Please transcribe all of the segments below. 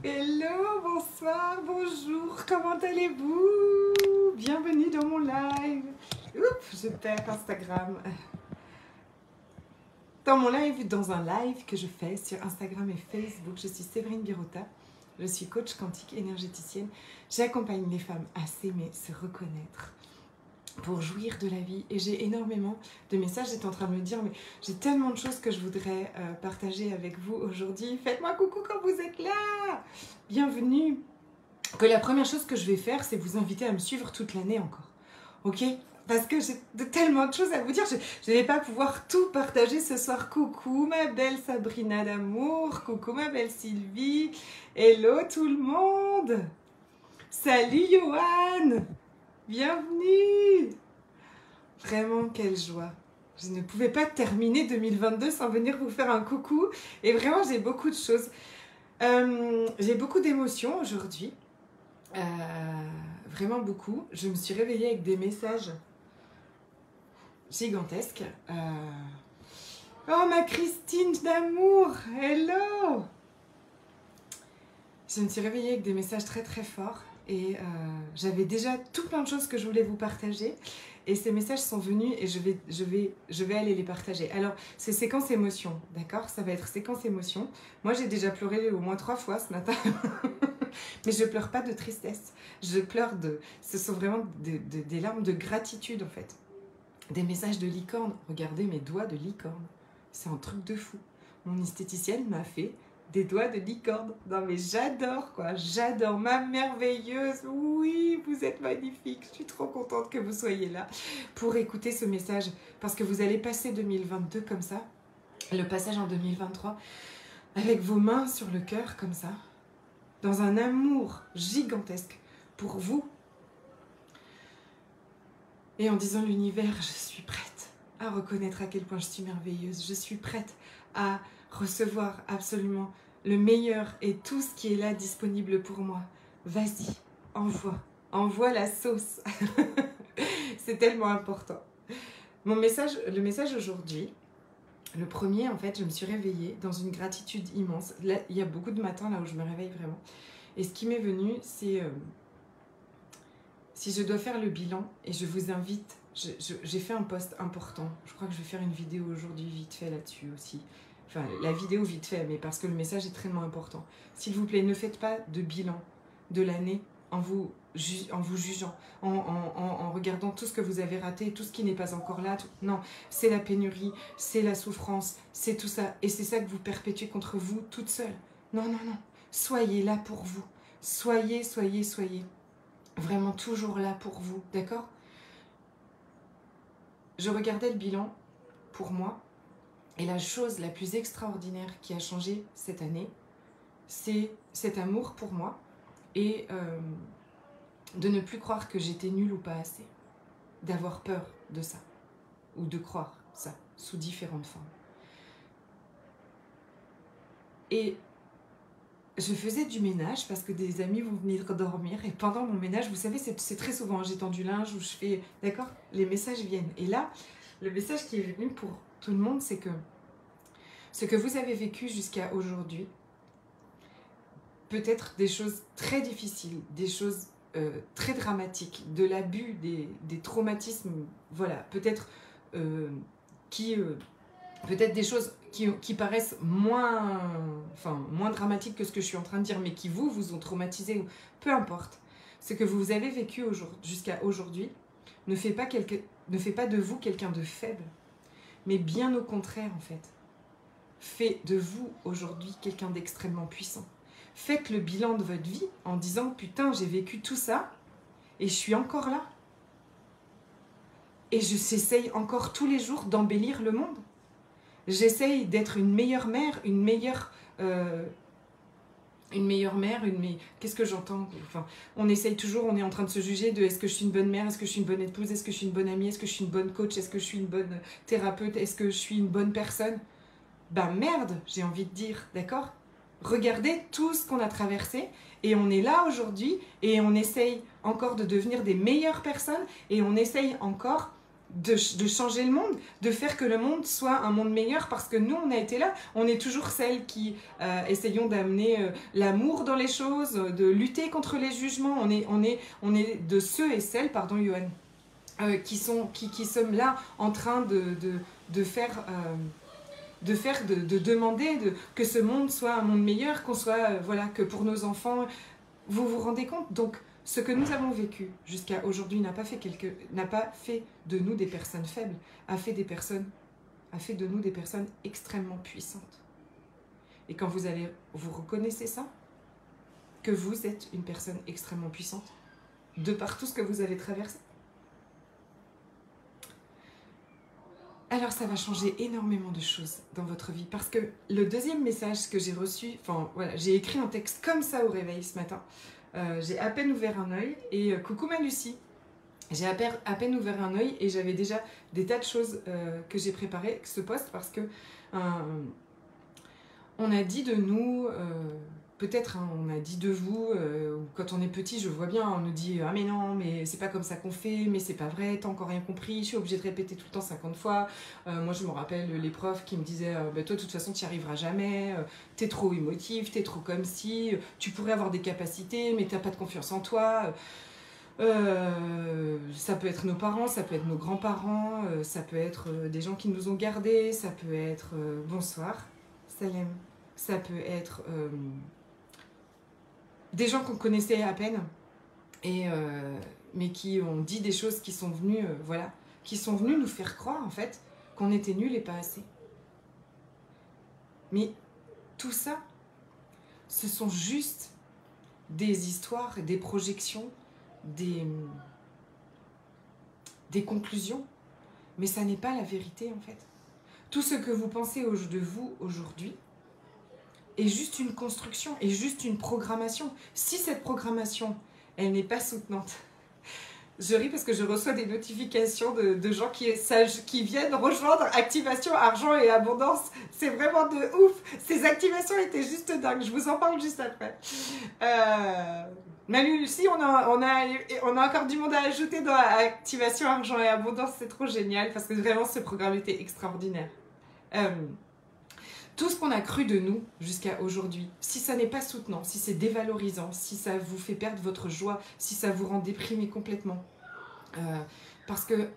Hello, bonsoir, bonjour, comment allez-vous? Bienvenue dans mon live. Oups, je perds Instagram. Dans mon live, dans un live que je fais sur Instagram et Facebook, je suis Séverine Birota. Je suis coach quantique énergéticienne. J'accompagne les femmes à s'aimer, se reconnaître, pour jouir de la vie. Et j'ai énormément de messages. J'étais en train de me dire, mais j'ai tellement de choses que je voudrais partager avec vous aujourd'hui. Faites-moi coucou quand vous êtes là. Bienvenue. Que la première chose que je vais faire, c'est vous inviter à me suivre toute l'année encore. Ok? Parce que j'ai tellement de choses à vous dire. Je ne vais pas pouvoir tout partager ce soir. Coucou ma belle Sabrina d'amour. Coucou ma belle Sylvie. Hello tout le monde. Salut Johan. Bienvenue. Vraiment, quelle joie. Je ne pouvais pas terminer 2022 sans venir vous faire un coucou. Et vraiment, j'ai beaucoup de choses. J'ai beaucoup d'émotions aujourd'hui. Vraiment beaucoup. Je me suis réveillée avec des messages gigantesques. Oh, ma Christine d'amour. Hello. Je me suis réveillée avec des messages très très forts. Et j'avais déjà tout plein de choses que je voulais vous partager. Et ces messages sont venus et je vais aller les partager. Alors, c'est séquence émotion, d'accord? Ça va être séquence émotion. Moi, j'ai déjà pleuré au moins 3 fois ce matin. Mais je pleure pas de tristesse. Je pleure de... Ce sont vraiment des larmes de gratitude, en fait. Des messages de licorne. Regardez mes doigts de licorne. C'est un truc de fou. Mon esthéticienne m'a fait des doigts de licorne. Non mais j'adore quoi, j'adore ma merveilleuse. Oui, vous êtes magnifique. Je suis trop contente que vous soyez là pour écouter ce message. Parce que vous allez passer 2022 comme ça. Le passage en 2023 avec vos mains sur le cœur comme ça. Dans un amour gigantesque pour vous. Et en disant l'univers, je suis prête à reconnaître à quel point je suis merveilleuse. Je suis prête à recevoir absolument le meilleur et tout ce qui est là disponible pour moi. Vas-y, envoie la sauce. C'est tellement important. Le message aujourd'hui, le premier en fait, je me suis réveillée dans une gratitude immense. Là, il y a beaucoup de matins là où je me réveille vraiment. Et ce qui m'est venu, c'est si je dois faire le bilan, et je vous invite, j'ai fait un post important. Je crois que je vais faire une vidéo aujourd'hui vite fait là-dessus aussi. Enfin, la vidéo vite fait, mais parce que le message est très important. S'il vous plaît, ne faites pas de bilan de l'année en vous jugeant, en regardant tout ce que vous avez raté, tout ce qui n'est pas encore là. Non, c'est la pénurie, c'est la souffrance, c'est tout ça. Et c'est ça que vous perpétuez contre vous toute seule. Non, non, non. Soyez là pour vous. Soyez. Vraiment toujours là pour vous, d'accord? Je regardais le bilan pour moi. Et la chose la plus extraordinaire qui a changé cette année, c'est cet amour pour moi et de ne plus croire que j'étais nulle ou pas assez. D'avoir peur de ça ou de croire ça sous différentes formes. Et je faisais du ménage parce que des amis vont venir dormir et pendant mon ménage, vous savez, c'est très souvent, j'étends du linge ou je fais... D'accord? Les messages viennent. Et là, le message qui est venu pour tout le monde, c'est que ce que vous avez vécu jusqu'à aujourd'hui, peut-être des choses très difficiles, des choses très dramatiques, de l'abus, des traumatismes, voilà, peut-être peut-être des choses qui paraissent moins dramatiques que ce que je suis en train de dire, mais qui vous ont traumatisé, peu importe. Ce que vous avez vécu jusqu'à aujourd'hui ne fait pas de vous quelqu'un de faible, mais bien au contraire en fait. Fait de vous aujourd'hui quelqu'un d'extrêmement puissant. Faites le bilan de votre vie en disant « Putain, j'ai vécu tout ça et je suis encore là. Et j'essaye encore tous les jours d'embellir le monde. J'essaye d'être une meilleure mère, qu'est-ce que j'entends? Enfin, on essaye toujours, on est en train de se juger de est-ce que je suis une bonne mère, est-ce que je suis une bonne épouse, est-ce que je suis une bonne amie, est-ce que je suis une bonne coach, est-ce que je suis une bonne thérapeute, est-ce que je suis une bonne personne? Ben merde, j'ai envie de dire, d'accord? Regardez tout ce qu'on a traversé et on est là aujourd'hui et on essaye encore de devenir des meilleures personnes et on essaye encore de changer le monde, de faire que le monde soit un monde meilleur, parce que nous, on a été là. On est toujours celles qui essayons d'amener l'amour dans les choses, de lutter contre les jugements. On est de ceux et celles, pardon, Johan, qui sommes là en train de faire... de demander que ce monde soit un monde meilleur, qu'on soit, voilà, que pour nos enfants, vous vous rendez compte? Donc, ce que nous avons vécu jusqu'à aujourd'hui n'a pas fait de nous des personnes faibles, a fait de nous des personnes extrêmement puissantes. Et quand vous reconnaissez ça, que vous êtes une personne extrêmement puissante, de par tout ce que vous avez traversé, alors ça va changer énormément de choses dans votre vie. Parce que le deuxième message que j'ai reçu, enfin voilà, j'ai écrit un texte comme ça au réveil ce matin. J'ai à peine ouvert un œil et coucou ma Lucie. J'ai à peine ouvert un œil et j'avais déjà des tas de choses que j'ai préparées, ce post, parce que on a dit de nous, peut-être on a dit de vous, quand on est petit, je vois bien, on nous dit ah mais non, mais c'est pas comme ça qu'on fait, mais c'est pas vrai, t'as encore rien compris, je suis obligée de répéter tout le temps 50 fois. Moi je me rappelle les profs qui me disaient bah, toi de toute façon tu n'y arriveras jamais, t'es trop émotif, t'es trop comme si, tu pourrais avoir des capacités mais t'as pas de confiance en toi. Ça peut être nos parents, ça peut être nos grands-parents, ça peut être des gens qui nous ont gardés, ça peut être bonsoir, Salem, ça peut être des gens qu'on connaissait à peine, mais qui ont dit des choses qui sont venues, voilà, qui sont venues nous faire croire en fait qu'on était nuls et pas assez. Mais tout ça, ce sont juste des histoires, des projections, des conclusions, mais ça n'est pas la vérité en fait. Tout ce que vous pensez de vous aujourd'hui est juste une construction, est juste une programmation. Si cette programmation, elle n'est pas soutenante, je ris parce que je reçois des notifications de gens qui viennent rejoindre Activation Argent et Abondance. C'est vraiment de ouf. Ces activations étaient juste dingues. Je vous en parle juste après. Manu, Lucie, on a encore du monde à ajouter dans Activation Argent et Abondance. C'est trop génial parce que vraiment ce programme était extraordinaire. Tout ce qu'on a cru de nous jusqu'à aujourd'hui, si ça n'est pas soutenant, si c'est dévalorisant, si ça vous fait perdre votre joie, si ça vous rend déprimé complètement, parce que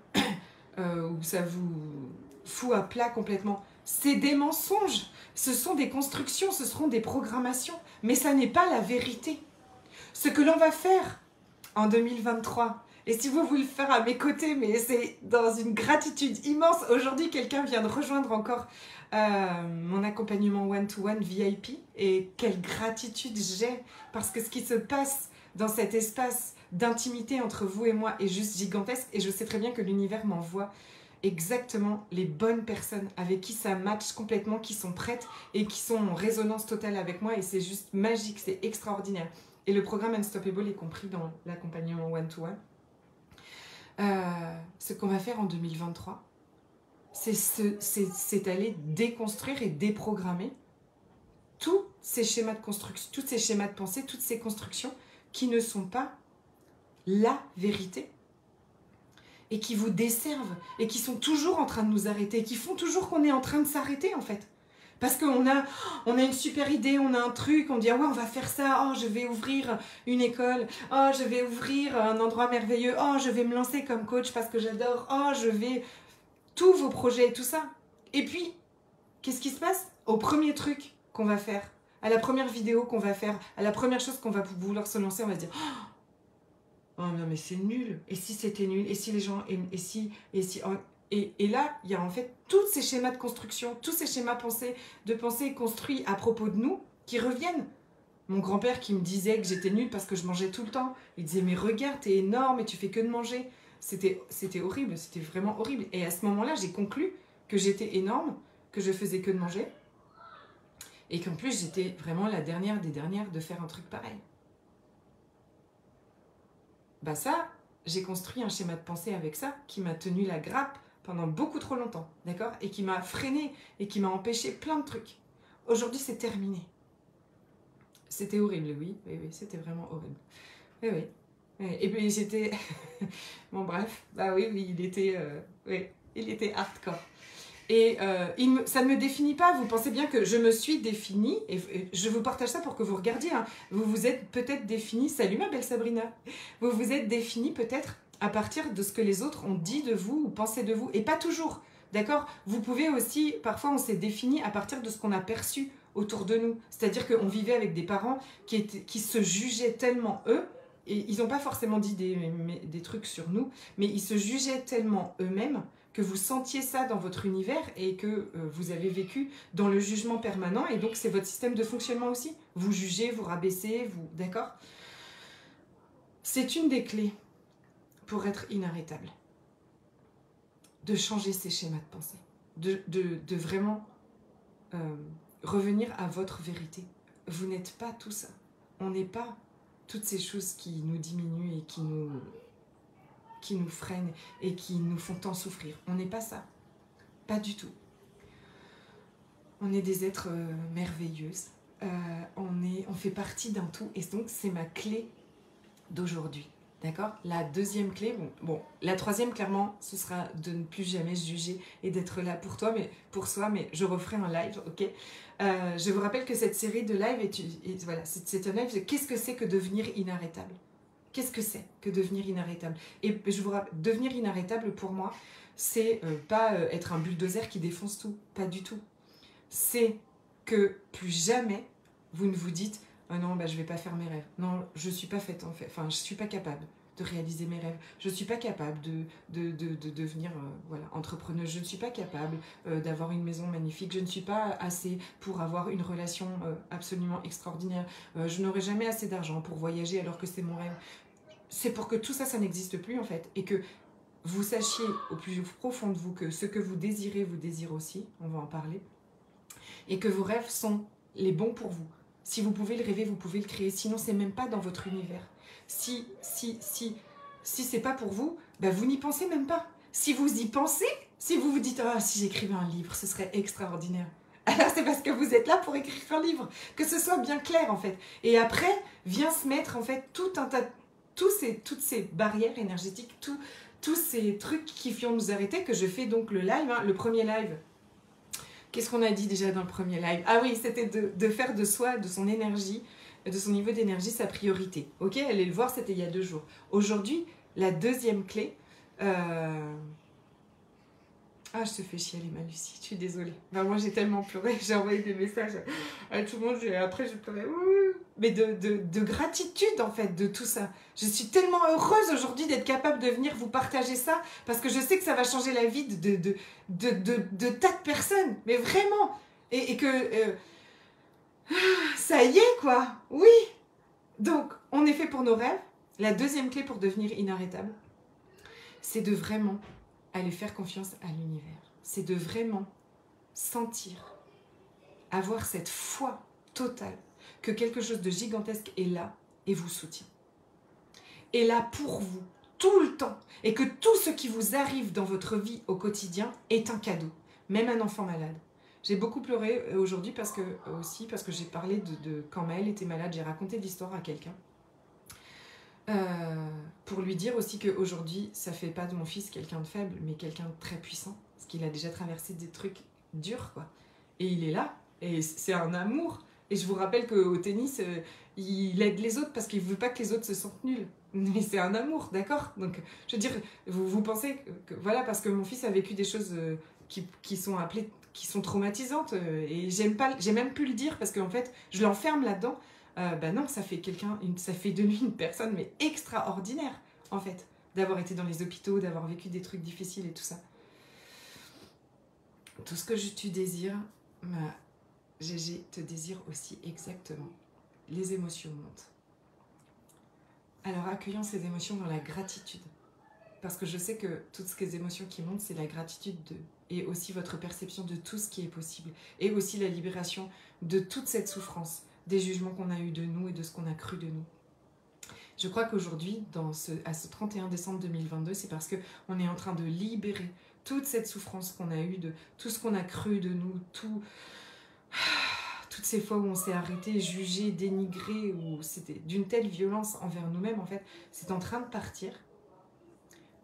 ou ça vous fout à plat complètement, c'est des mensonges, ce sont des constructions, ce seront des programmations, mais ça n'est pas la vérité. Ce que l'on va faire en 2023, et si vous voulez le faire à mes côtés, mais c'est dans une gratitude immense. Aujourd'hui, quelqu'un vient de rejoindre encore mon accompagnement one-to-one VIP. Et quelle gratitude j'ai, parce que ce qui se passe dans cet espace d'intimité entre vous et moi est juste gigantesque. Et je sais très bien que l'univers m'envoie exactement les bonnes personnes avec qui ça match complètement, qui sont prêtes et qui sont en résonance totale avec moi. Et c'est juste magique, c'est extraordinaire. Et le programme Unstoppable est compris dans l'accompagnement one-to-one. Ce qu'on va faire en 2023, c'est aller déconstruire et déprogrammer tous ces schémas de construction, tous ces schémas de pensée, toutes ces constructions qui ne sont pas la vérité et qui vous desservent et qui sont toujours en train de nous arrêter, qui font toujours qu'on est en train de s'arrêter en fait. Parce qu'on a une super idée, on a un truc, on dit ah ouais on va faire ça, oh je vais ouvrir une école, oh je vais ouvrir un endroit merveilleux, oh je vais me lancer comme coach parce que j'adore, oh je vais... Tous vos projets et tout ça. Et puis, qu'est-ce qui se passe? Au premier truc qu'on va faire, à la première vidéo qu'on va faire, à la première chose qu'on va vouloir se lancer, on va se dire oh non mais c'est nul, et si c'était nul, et si les gens, et là, il y a en fait tous ces schémas de construction, tous ces schémas de pensée construits à propos de nous qui reviennent. Mon grand-père qui me disait que j'étais nulle parce que je mangeais tout le temps. Il disait mais regarde, t'es énorme et tu fais que de manger. C'était horrible, c'était vraiment horrible. Et à ce moment-là, j'ai conclu que j'étais énorme, que je faisais que de manger. Et qu'en plus, j'étais vraiment la dernière des dernières de faire un truc pareil. Bah ça, j'ai construit un schéma de pensée avec ça qui m'a tenu la grappe pendant beaucoup trop longtemps, d'accord? Et qui m'a freiné et qui m'a empêché plein de trucs. Aujourd'hui, c'est terminé. C'était horrible, oui, c'était vraiment horrible. Oui. Et puis j'étais... bon bref, bah oui, il était hardcore. Et ça ne me définit pas, vous pensez bien que je me suis définie, et je vous partage ça pour que vous regardiez, hein. Vous vous êtes peut-être définie, salut ma belle Sabrina, vous vous êtes définie peut-être à partir de ce que les autres ont dit de vous ou pensé de vous, et pas toujours, d'accord? Vous pouvez aussi, parfois on s'est défini à partir de ce qu'on a perçu autour de nous, c'est-à-dire qu'on vivait avec des parents qui se jugeaient tellement eux, et ils n'ont pas forcément dit des trucs sur nous, mais ils se jugeaient tellement eux-mêmes que vous sentiez ça dans votre univers et que vous avez vécu dans le jugement permanent, et donc c'est votre système de fonctionnement aussi. Vous jugez, vous rabaissez, d'accord? C'est une des clés pour être inarrêtable. De changer ses schémas de pensée. De vraiment revenir à votre vérité. Vous n'êtes pas tout ça. On n'est pas toutes ces choses qui nous diminuent et qui nous freinent et qui nous font tant souffrir. On n'est pas ça. Pas du tout. On est des êtres merveilleuses. On fait partie d'un tout. Et donc, c'est ma clé d'aujourd'hui. D'accord? La deuxième clé, bon, la troisième, clairement, ce sera de ne plus jamais juger et d'être là pour toi, mais pour soi, mais je referai un live, ok? Je vous rappelle que cette série de live, voilà, c'est un live de qu'est-ce que c'est que devenir inarrêtable? Qu'est-ce que c'est que devenir inarrêtable? Et je vous rappelle, devenir inarrêtable, pour moi, c'est pas être un bulldozer qui défonce tout, pas du tout. C'est que plus jamais, vous ne vous dites « Oh non, bah, je vais pas faire mes rêves. Non, je suis pas faite en fait. Enfin, je suis pas capable de réaliser mes rêves. Je suis pas capable de devenir voilà, entrepreneuse. Je ne suis pas capable d'avoir une maison magnifique. Je ne suis pas assez pour avoir une relation absolument extraordinaire. Je n'aurai jamais assez d'argent pour voyager alors que c'est mon rêve. » C'est pour que tout ça, ça n'existe plus en fait. Et que vous sachiez au plus profond de vous que ce que vous désirez aussi. On va en parler. Et que vos rêves sont les bons pour vous. Si vous pouvez le rêver, vous pouvez le créer. Sinon, c'est même pas dans votre univers. Si c'est pas pour vous, bah vous n'y pensez même pas. Si vous y pensez, si vous vous dites « Oh, si j'écrivais un livre, ce serait extraordinaire. » Alors, c'est parce que vous êtes là pour écrire un livre. Que ce soit bien clair, en fait. Et après, vient se mettre, en fait, tout un tas... toutes ces barrières énergétiques, tous ces trucs qui viennent nous arrêter, que je fais donc le live, hein, le premier live. Qu'est-ce qu'on a dit déjà dans le premier live? Ah oui, c'était de faire de soi, de son énergie, de son niveau d'énergie, sa priorité. Ok, allez le voir, c'était il y a 2 jours. Aujourd'hui, la deuxième clé... Ah, je te fais chialer, ma Lucie, je suis désolée. Enfin, moi, j'ai tellement pleuré, j'ai envoyé des messages à tout le monde, après, je pleurais. Mais de gratitude, en fait, de tout ça. Je suis tellement heureuse aujourd'hui d'être capable de venir vous partager ça, parce que je sais que ça va changer la vie de tas de personnes, mais vraiment. Et que ça y est, quoi. Oui. Donc, on est fait pour nos rêves. La deuxième clé pour devenir inarrêtable, c'est de vraiment aller faire confiance à l'univers. C'est de vraiment sentir, avoir cette foi totale que quelque chose de gigantesque est là et vous soutient. Est là pour vous, tout le temps. Et que tout ce qui vous arrive dans votre vie au quotidien est un cadeau. Même un enfant malade. J'ai beaucoup pleuré aujourd'hui parce que j'ai parlé de quand Maëlle était malade. J'ai raconté l'histoire à quelqu'un. Pour lui dire aussi qu'aujourd'hui, ça fait pas de mon fils quelqu'un de faible, mais quelqu'un de très puissant. Parce qu'il a déjà traversé des trucs durs, quoi. Et il est là. Et c'est un amour. Et je vous rappelle qu'au tennis, il aide les autres parce qu'il ne veut pas que les autres se sentent nuls. Mais c'est un amour, d'accord? Donc, je veux dire, vous pensez que... Voilà, parce que mon fils a vécu des choses qui sont traumatisantes. Et j'ai même pu le dire parce qu'en fait, je l'enferme là-dedans. Non, ça fait de lui une personne mais extraordinaire, en fait, d'avoir été dans les hôpitaux, d'avoir vécu des trucs difficiles et tout ça. Tout ce que tu désires, Gégé te désire aussi exactement. Les émotions montent. Alors accueillons ces émotions dans la gratitude. Parce que je sais que toutes ces émotions qui montent, c'est la gratitude et aussi votre perception de tout ce qui est possible. Et aussi la libération de toute cette souffrance, des jugements qu'on a eus de nous et de ce qu'on a cru de nous. Je crois qu'aujourd'hui, à ce 31 décembre 2022, c'est parce qu'on est en train de libérer toute cette souffrance qu'on a eue, de tout ce qu'on a cru de nous, toutes toutes ces fois où on s'est arrêté, jugé, dénigré, où c'était d'une telle violence envers nous-mêmes, en fait, c'est en train de partir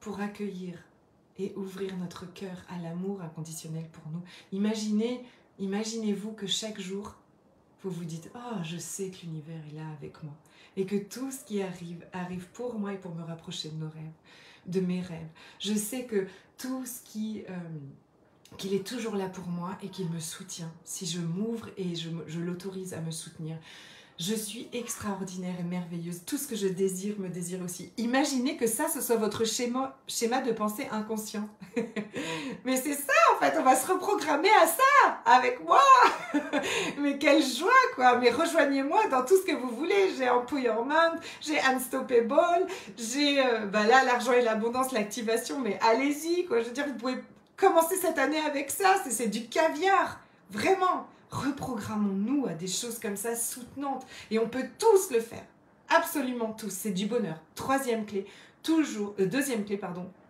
pour accueillir et ouvrir notre cœur à l'amour inconditionnel pour nous. Imaginez-vous que chaque jour, vous vous dites « Oh, je sais que l'univers est là avec moi. » Et que tout ce qui arrive, arrive pour moi et pour me rapprocher de nos rêves, de mes rêves. Je sais que tout ce qu'il est toujours là pour moi et qu'il me soutient. Si je m'ouvre et je l'autorise à me soutenir. Je suis extraordinaire et merveilleuse. Tout ce que je désire me désire aussi. Imaginez que ça, ce soit votre schéma de pensée inconscient. Mais c'est ça, en fait. On va se reprogrammer à ça, avec moi. Mais quelle joie, quoi. Mais rejoignez-moi dans tout ce que vous voulez. J'ai Empowerment, j'ai Unstoppable, j'ai là, l'argent et l'abondance, l'activation. Mais allez-y, quoi. Je veux dire, vous pouvez commencer cette année avec ça. C'est du caviar. Vraiment. Reprogrammons-nous à des choses comme ça soutenantes. Et on peut tous le faire. Absolument tous. C'est du bonheur. Deuxième clé,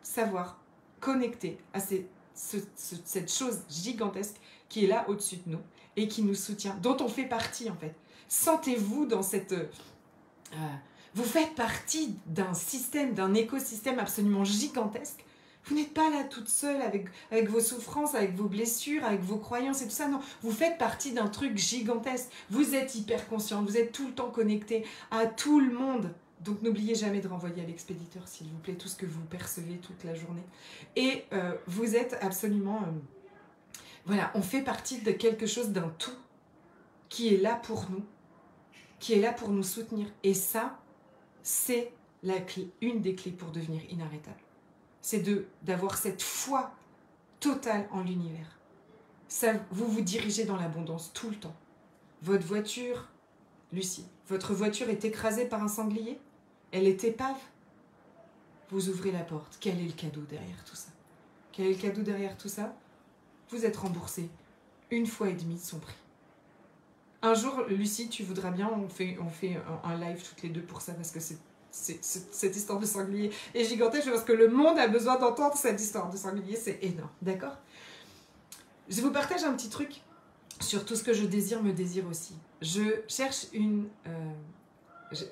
savoir connecter à cette chose gigantesque qui est là au-dessus de nous et qui nous soutient, dont on fait partie en fait. Sentez-vous dans cette... vous faites partie d'un système, d'un écosystème absolument gigantesque. Vous n'êtes pas là toute seule avec vos souffrances, avec vos blessures, avec vos croyances et tout ça. Non, vous faites partie d'un truc gigantesque. Vous êtes hyper conscient, vous êtes tout le temps connecté à tout le monde. Donc n'oubliez jamais de renvoyer à l'expéditeur, s'il vous plaît, tout ce que vous percevez toute la journée. Et vous êtes absolument... voilà, on fait partie de quelque chose, d'un tout, qui est là pour nous, qui est là pour nous soutenir. Et ça, c'est la clé, une des clés pour devenir inarrêtable. C'est d'avoir cette foi totale en l'univers. Vous vous dirigez dans l'abondance tout le temps. Votre voiture, Lucie, votre voiture est écrasée par un sanglier? Elle est épave? Vous ouvrez la porte. Quel est le cadeau derrière tout ça? Quel est le cadeau derrière tout ça? Vous êtes remboursé 1,5 fois de son prix. Un jour, Lucie, tu voudras bien, on fait un live toutes les deux pour ça, parce que cette histoire de sanglier est gigantesque. Je pense que le monde a besoin d'entendre cette histoire de sanglier, c'est énorme, d'accord? Je vous partage un petit truc sur tout ce que je désire me désire aussi. Je cherche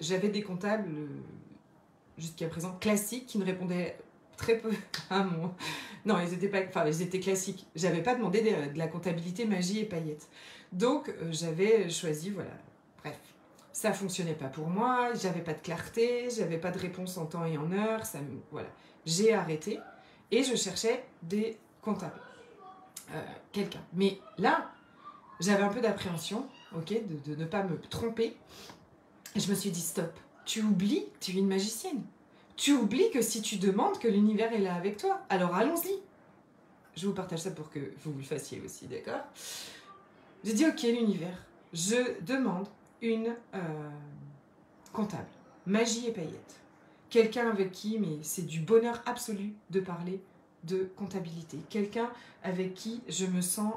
j'avais des comptables jusqu'à présent classiques qui ne répondaient très peu à mon... Non, ils étaient classiques. J'avais pas demandé de la comptabilité magie et paillettes. Donc, j'avais choisi, voilà, bref. Ça fonctionnait pas pour moi, j'avais pas de clarté, j'avais pas de réponse en temps et en heure, voilà. J'ai arrêté et je cherchais des comptables. Quelqu'un. Mais là, j'avais un peu d'appréhension, ok, de ne pas me tromper. Et je me suis dit, stop, tu oublies que tu es une magicienne. Tu oublies que si tu demandes, que l'univers est là avec toi. Alors allons-y. Je vous partage ça pour que vous le fassiez aussi, d'accord? J'ai dit, ok, l'univers, je demande une comptable, magie et paillettes. Quelqu'un avec qui, mais c'est du bonheur absolu de parler de comptabilité. Quelqu'un avec qui je me sens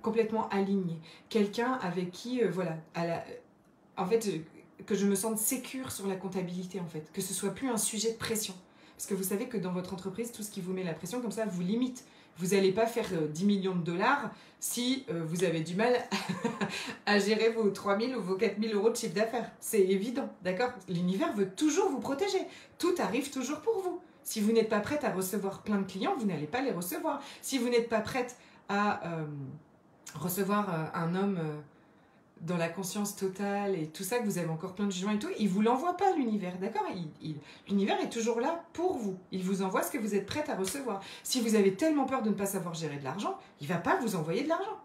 complètement alignée. Quelqu'un avec qui, voilà, en fait, que je me sente sécure sur la comptabilité, en fait. Que ce soit plus un sujet de pression. Parce que vous savez que dans votre entreprise, tout ce qui vous met la pression, comme ça, vous limite. Vous n'allez pas faire 10 millions de dollars si vous avez du mal à gérer vos 3 000 ou vos 4 000 euros de chiffre d'affaires. C'est évident, d'accord? L'univers veut toujours vous protéger. Tout arrive toujours pour vous. Si vous n'êtes pas prête à recevoir plein de clients, vous n'allez pas les recevoir. Si vous n'êtes pas prête à recevoir un homme dans la conscience totale et tout ça, que vous avez encore plein de jugements et tout, il ne vous l'envoie pas, l'univers, d'accord? L'univers est toujours là pour vous. Il vous envoie ce que vous êtes prête à recevoir. Si vous avez tellement peur de ne pas savoir gérer de l'argent, il ne va pas vous envoyer de l'argent.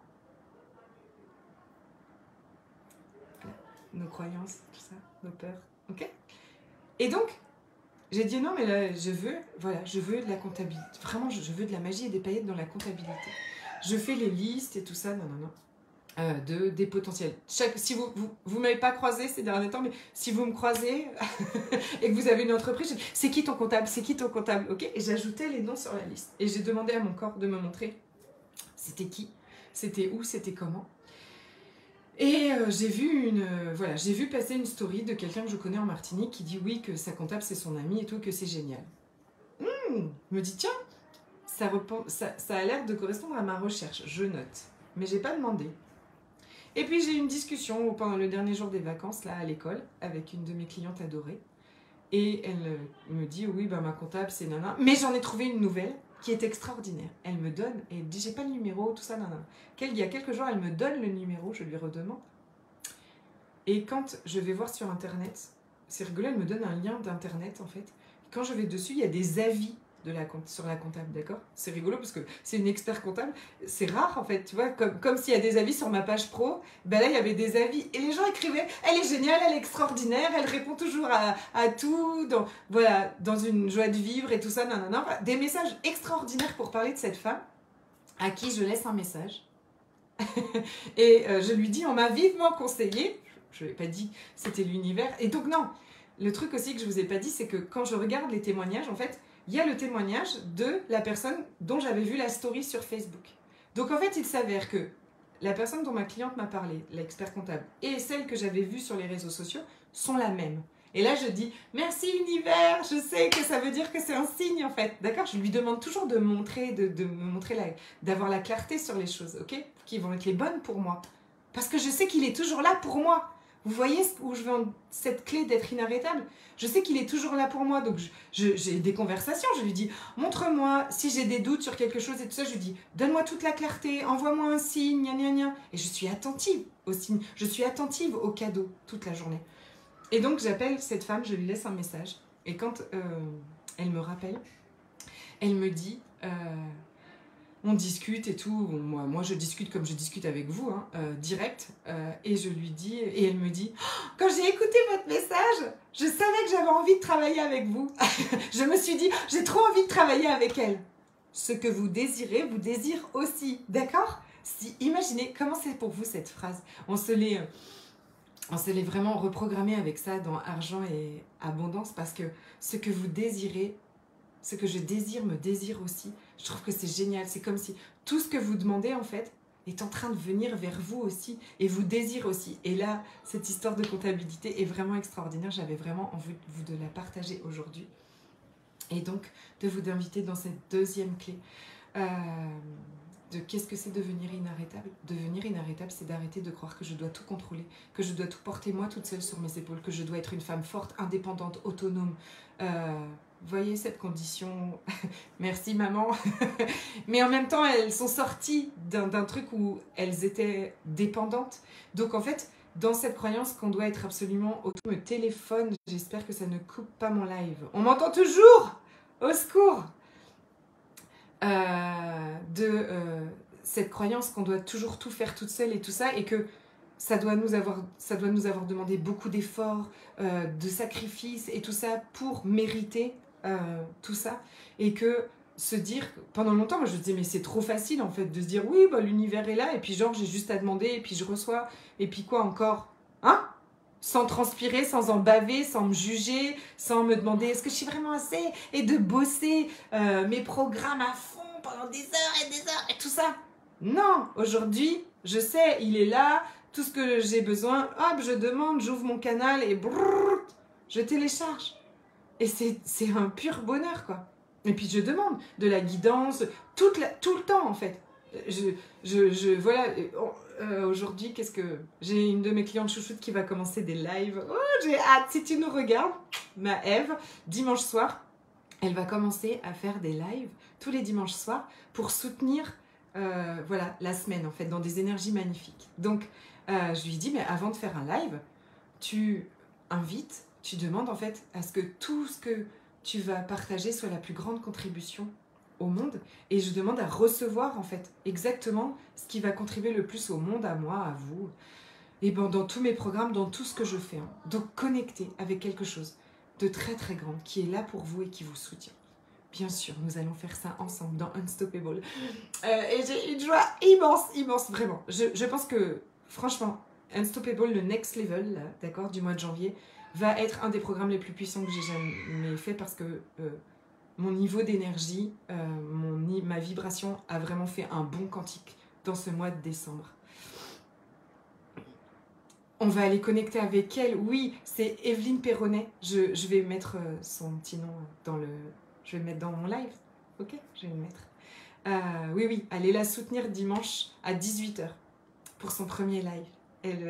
Nos croyances, tout ça, nos peurs, ok? Et donc, j'ai dit non, mais là, je veux de la comptabilité. Vraiment, je veux de la magie et des paillettes dans la comptabilité. Je fais les listes et tout ça, non. Des potentiels. Si vous m'avez pas croisé ces derniers temps, mais si vous me croisez et que vous avez une entreprise, c'est qui ton comptable? C'est qui ton comptable? Ok? Et j'ajoutais les noms sur la liste. Et j'ai demandé à mon corps de me montrer c'était qui, c'était où, c'était comment. Et j'ai vu passer une story de quelqu'un que je connais en Martinique qui dit oui, que sa comptable c'est son ami et tout, que c'est génial. Je me dis tiens, ça a l'air de correspondre à ma recherche. Je note. Mais j'ai pas demandé. Et puis j'ai eu une discussion pendant le dernier jour des vacances là à l'école avec une de mes clientes adorées. Et elle me dit, oui, bah, ma comptable, c'est nana. Mais j'en ai trouvé une nouvelle qui est extraordinaire. Elle me donne, et elle dit, j'ai pas le numéro, tout ça, nana. Il y a quelques jours, elle me donne le numéro, je lui redemande. Et quand je vais voir sur Internet, c'est rigolo, elle me donne un lien d'Internet, en fait. Quand je vais dessus, il y a des avis sur la comptable, d'accord? C'est rigolo parce que c'est une expert comptable. C'est rare, en fait, tu vois, comme s'il y a des avis sur ma page pro. Ben là, il y avait des avis. Et les gens écrivaient, elle est géniale, elle est extraordinaire, elle répond toujours à tout, voilà, dans une joie de vivre et tout ça, nanana. Des messages extraordinaires pour parler de cette femme, à qui je laisse un message. Et je lui dis, on m'a vivement conseillé, je ne l'ai pas dit, c'était l'univers. Et donc non, le truc aussi que je ne vous ai pas dit, c'est que quand je regarde les témoignages, en fait, il y a le témoignage de la personne dont j'avais vu la story sur Facebook. Donc en fait, il s'avère que la personne dont ma cliente m'a parlé, l'expert comptable, et celle que j'avais vue sur les réseaux sociaux sont la même. Et là, je dis, merci univers, je sais que ça veut dire que c'est un signe en fait. D'accord? Je lui demande toujours de me montrer, d'avoir la clarté sur les choses, ok? Qui vont être les bonnes pour moi. Parce que je sais qu'il est toujours là pour moi. Vous voyez où je veux cette clé d'être inarrêtable? Je sais qu'il est toujours là pour moi, donc j'ai des conversations, je lui dis, montre-moi, si j'ai des doutes sur quelque chose et tout ça, je lui dis, donne-moi toute la clarté, envoie-moi un signe, gna gna gna. Et je suis attentive aux signes, je suis attentive aux cadeaux toute la journée. Et donc j'appelle cette femme, je lui laisse un message, et quand elle me rappelle, elle me dit... on discute et tout, moi je discute comme je discute avec vous, hein, direct, et je lui dis, et elle me dit, oh, quand j'ai écouté votre message, je savais que j'avais envie de travailler avec vous. Je me suis dit, j'ai trop envie de travailler avec elle. Ce que vous désirez, vous désire aussi, d'accord? Imaginez, comment c'est pour vous cette phrase? On se l'est vraiment reprogrammé avec ça dans Argent et Abondance, parce que ce que vous désirez, ce que je désire me désire aussi. Je trouve que c'est génial. C'est comme si tout ce que vous demandez, en fait, est en train de venir vers vous aussi et vous désire aussi. Et là, cette histoire de comptabilité est vraiment extraordinaire. J'avais vraiment envie de la partager aujourd'hui. Et donc, de vous inviter dans cette deuxième clé de qu'est-ce que c'est devenir inarrêtable. Devenir inarrêtable, c'est d'arrêter de croire que je dois tout contrôler, que je dois tout porter moi toute seule sur mes épaules, que je dois être une femme forte, indépendante, autonome. Voyez cette condition, merci maman. Mais en même temps, elles sont sorties d'un truc où elles étaient dépendantes. Donc en fait, dans cette croyance qu'on doit être absolument autonome, me téléphone, j'espère que ça ne coupe pas mon live. On m'entend toujours? Au secours! Cette croyance qu'on doit toujours tout faire toute seule et tout ça, et que ça doit nous avoir demandé beaucoup d'efforts, de sacrifices et tout ça pour mériter tout ça. Et que se dire, pendant longtemps, moi je me disais, mais c'est trop facile en fait de se dire, oui, bah, l'univers est là, et puis genre j'ai juste à demander, et puis je reçois, et puis quoi encore? Hein? Sans transpirer, sans en baver, sans me juger, sans me demander est-ce que je suis vraiment assez, et de bosser mes programmes à fond pendant des heures et tout ça. Non, aujourd'hui, je sais, il est là, tout ce que j'ai besoin, hop, je demande, j'ouvre mon canal et brrr, je télécharge. Et c'est un pur bonheur, quoi. Et puis je demande de la guidance, tout le temps, en fait. Voilà, aujourd'hui, j'ai une de mes clientes chouchoutes qui va commencer des lives. Oh, j'ai hâte. Si tu nous regardes, ma Ève, dimanche soir, elle va commencer à faire des lives tous les dimanches soirs pour soutenir voilà, la semaine, en fait, dans des énergies magnifiques. Donc, je lui dis, mais avant de faire un live, tu invites, tu demandes, en fait, à ce que tout ce que tu vas partager soit la plus grande contribution au monde, et je demande à recevoir en fait exactement ce qui va contribuer le plus au monde, à moi, à vous, et ben, dans tous mes programmes, dans tout ce que je fais, hein. Donc connecter avec quelque chose de très très grand qui est là pour vous et qui vous soutient. Bien sûr, nous allons faire ça ensemble dans Unstoppable, et j'ai une joie immense, vraiment. Je pense que franchement, Unstoppable, le next level, d'accord, du mois de janvier, va être un des programmes les plus puissants que j'ai jamais fait, parce que mon niveau d'énergie, ma vibration a vraiment fait un bond quantique dans ce mois de décembre. On va aller connecter avec elle. Oui, c'est Evelyne Perronnet. Je vais mettre son petit nom je vais le mettre dans mon live. Ok, je vais le mettre. Oui, allez la soutenir dimanche à 18h pour son premier live. Elle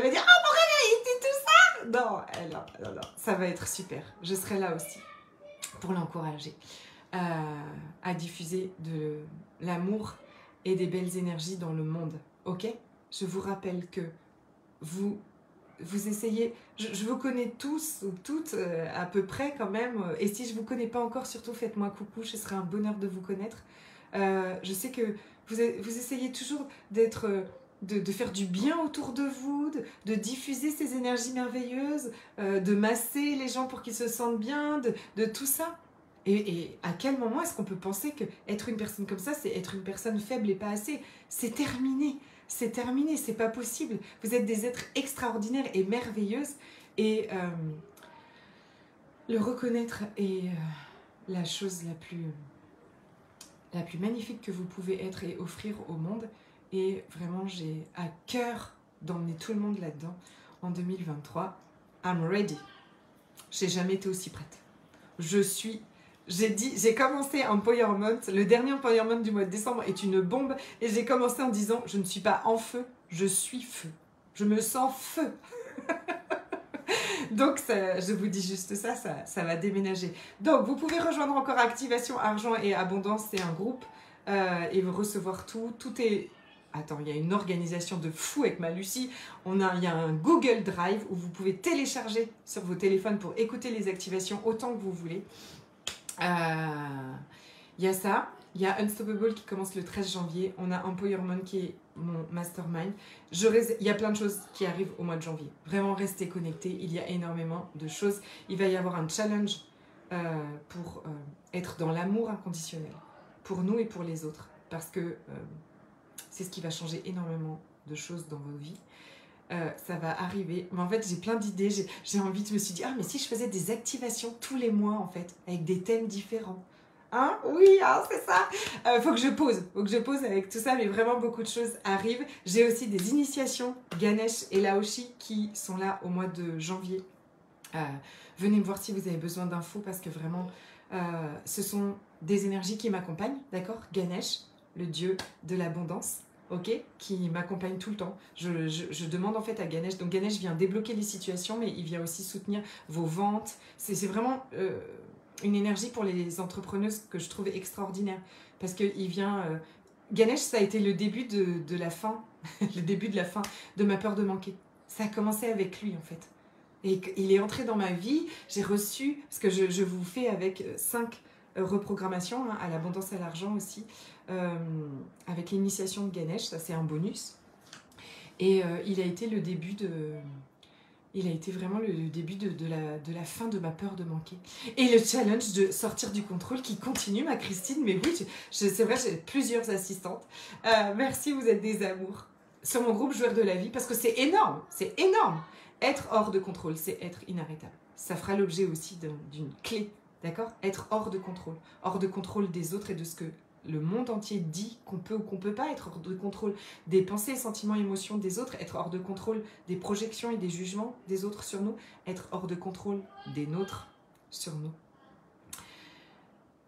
va dire, ah mon réveil, était tout ça. Non, ça va être super. Je serai là aussi pour l'encourager à diffuser de l'amour et des belles énergies dans le monde. Ok? Je vous rappelle que vous essayez, je vous connais tous ou toutes à peu près quand même, et si je ne vous connais pas encore, surtout faites-moi coucou, ce serait un bonheur de vous connaître. Je sais que vous essayez toujours d'être, de faire du bien autour de vous, de diffuser ces énergies merveilleuses, de masser les gens pour qu'ils se sentent bien, de tout ça. Et à quel moment est-ce qu'on peut penser qu'être une personne comme ça, c'est être une personne faible et pas assez? C'est terminé. C'est terminé, c'est pas possible. Vous êtes des êtres extraordinaires et merveilleuses. Et le reconnaître est la chose la plus magnifique que vous pouvez être et offrir au monde. Et vraiment, j'ai à cœur d'emmener tout le monde là-dedans en 2023. I'm ready. J'ai jamais été aussi prête. J'ai commencé Empowerment, le dernier Empowerment du mois de décembre est une bombe, et j'ai commencé en disant, je ne suis pas en feu, je suis feu. Je me sens feu. Donc, je vous dis juste ça va déménager. Donc, vous pouvez rejoindre encore Activation Argent et Abondance, c'est un groupe, et recevoir tout. Tout est... Attends, il y a une organisation de fou avec ma Lucie. Il y a un Google Drive où vous pouvez télécharger sur vos téléphones pour écouter les activations autant que vous voulez. Il y a ça, il y a Unstoppable qui commence le 13 janvier, on a Empowerment qui est mon mastermind. Il y a plein de choses qui arrivent au mois de janvier. Vraiment, restez connectés, il y a énormément de choses. Il va y avoir un challenge pour être dans l'amour inconditionnel, pour nous et pour les autres, parce que c'est ce qui va changer énormément de choses dans vos vies. Ça va arriver, mais en fait j'ai plein d'idées, j'ai envie, je me suis dit, ah mais si je faisais des activations tous les mois en fait, avec des thèmes différents, hein, oui, hein, c'est ça, faut que je pose avec tout ça, mais vraiment beaucoup de choses arrivent. J'ai aussi des initiations Ganesh et Laoshi qui sont là au mois de janvier. Venez me voir si vous avez besoin d'infos, parce que vraiment ce sont des énergies qui m'accompagnent, d'accord? Ganesh, le dieu de l'abondance, ok, qui m'accompagne tout le temps. Je demande en fait à Ganesh, donc Ganesh vient débloquer les situations, mais il vient aussi soutenir vos ventes. C'est vraiment une énergie pour les entrepreneuses que je trouve extraordinaire, parce qu'il vient... Ganesh, ça a été le début de la fin, le début de la fin de ma peur de manquer. Ça a commencé avec lui en fait. Et il est entré dans ma vie, j'ai reçu, parce que je vous fais avec 5 reprogrammations, hein, à l'abondance à l'argent aussi, avec l'initiation de Ganesh, ça c'est un bonus. Et il a été le début de... Il a été vraiment le début de la fin de ma peur de manquer. Et le challenge de sortir du contrôle qui continue, ma Christine. Mais oui, c'est vrai, j'ai plusieurs assistantes. Merci, vous êtes des amours. Sur mon groupe Joueurs de la vie, parce que c'est énorme, c'est énorme. Être hors de contrôle, c'est être inarrêtable. Ça fera l'objet aussi d'une clé, d'accord? Être hors de contrôle des autres et de ce que le monde entier dit qu'on peut ou qu'on ne peut pas, être hors de contrôle des pensées, sentiments, émotions des autres, être hors de contrôle des projections et des jugements des autres sur nous, être hors de contrôle des nôtres sur nous.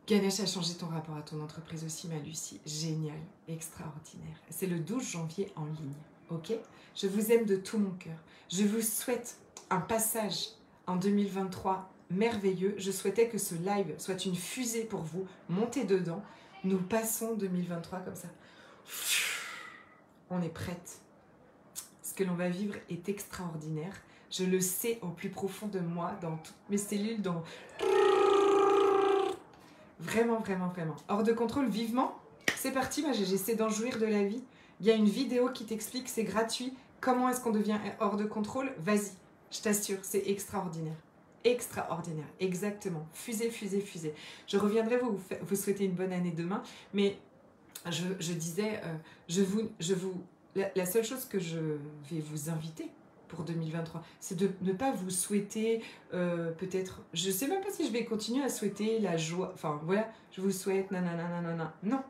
Ganesh a changé ton rapport à ton entreprise aussi, ma Lucie. Génial, extraordinaire. C'est le 12 janvier en ligne, ok? Je vous aime de tout mon cœur. Je vous souhaite un passage en 2023 merveilleux. Je souhaitais que ce live soit une fusée pour vous. Montez dedans. Nous passons 2023 comme ça. On est prête. Ce que l'on va vivre est extraordinaire. Je le sais au plus profond de moi, dans toutes mes cellules, dans... Vraiment, vraiment, vraiment. Hors de contrôle, vivement. C'est parti, moi j'essaie d'en jouir de la vie. Il y a une vidéo qui t'explique, c'est gratuit. Comment est-ce qu'on devient hors de contrôle? Vas-y, je t'assure, c'est extraordinaire. Extraordinaire, exactement. Fusée, fusée, fusée. Je reviendrai vous souhaiter une bonne année demain, mais je disais, la seule chose que je vais vous inviter pour 2023, c'est de ne pas vous souhaiter peut-être, je ne sais même pas si je vais continuer à souhaiter la joie, enfin voilà, je vous souhaite nanana, non.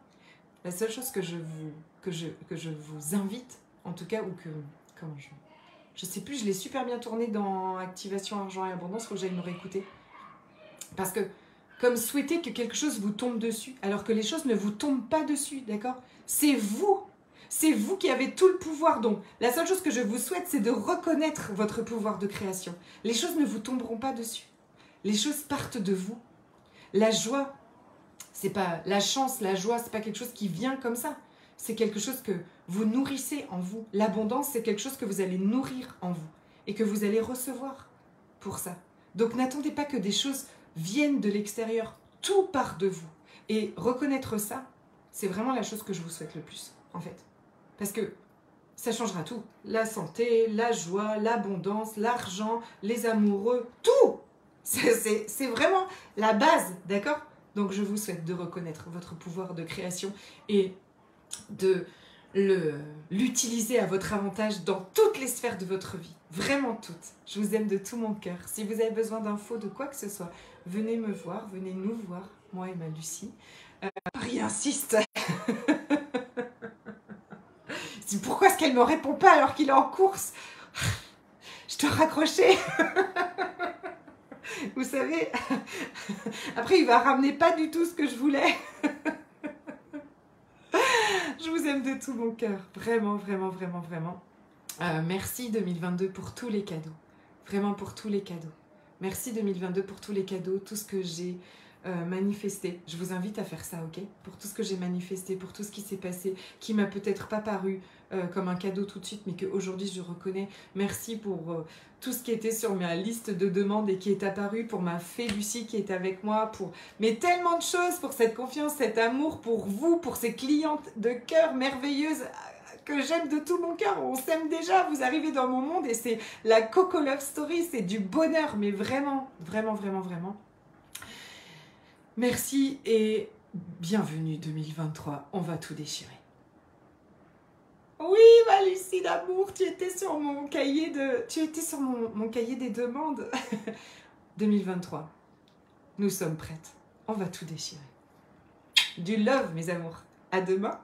La seule chose que je vous invite, en tout cas, ou que, comment je sais plus, je l'ai super bien tourné dans Activation Argent et Abondance, il faut que j'aille me réécouter. Parce que, comme souhaiter que quelque chose vous tombe dessus, alors que les choses ne vous tombent pas dessus, d'accord? C'est vous. C'est vous qui avez tout le pouvoir. Donc, la seule chose que je vous souhaite, c'est de reconnaître votre pouvoir de création. Les choses ne vous tomberont pas dessus. Les choses partent de vous. La joie, c'est pas la chance, la joie, c'est pas quelque chose qui vient comme ça. C'est quelque chose que vous nourrissez en vous. L'abondance, c'est quelque chose que vous allez nourrir en vous et que vous allez recevoir pour ça. Donc, n'attendez pas que des choses viennent de l'extérieur. Tout part de vous. Et reconnaître ça, c'est vraiment la chose que je vous souhaite le plus, en fait. Parce que ça changera tout. La santé, la joie, l'abondance, l'argent, les amoureux, tout. C'est vraiment la base, d'accord? Donc je vous souhaite de reconnaître votre pouvoir de création et de l'utiliser à votre avantage dans toutes les sphères de votre vie. Vraiment toutes. Je vous aime de tout mon cœur. Si vous avez besoin d'infos, de quoi que ce soit, venez me voir, venez nous voir, moi et ma Lucie. Marie insiste. Pourquoi est-ce qu'elle ne me répond pas alors qu'il est en course? Je te raccrochais. Vous savez, après il va ramener pas du tout ce que je voulais. Je vous aime de tout mon cœur. Vraiment, vraiment, vraiment, vraiment. Merci 2022 pour tous les cadeaux. Vraiment pour tous les cadeaux. Merci 2022 pour tous les cadeaux, tout ce que j'ai manifesté. Je vous invite à faire ça, ok? Pour tout ce que j'ai manifesté, pour tout ce qui s'est passé, qui m'a peut-être pas paru comme un cadeau tout de suite, mais qu'aujourd'hui je reconnais. Merci pour tout ce qui était sur ma liste de demandes et qui est apparu, pour ma fée Lucie qui est avec moi, pour mais tellement de choses, pour cette confiance, cet amour, pour vous, pour ces clientes de cœur merveilleuses que j'aime de tout mon cœur. On s'aime déjà, vous arrivez dans mon monde et c'est la Coco Love Story, c'est du bonheur, mais vraiment, vraiment, vraiment, vraiment. Merci et bienvenue 2023, on va tout déchirer. Oui, ma Lucie d'amour, tu étais sur mon cahier mon cahier des demandes. 2023, nous sommes prêtes, on va tout déchirer. Du love, mes amours. À demain.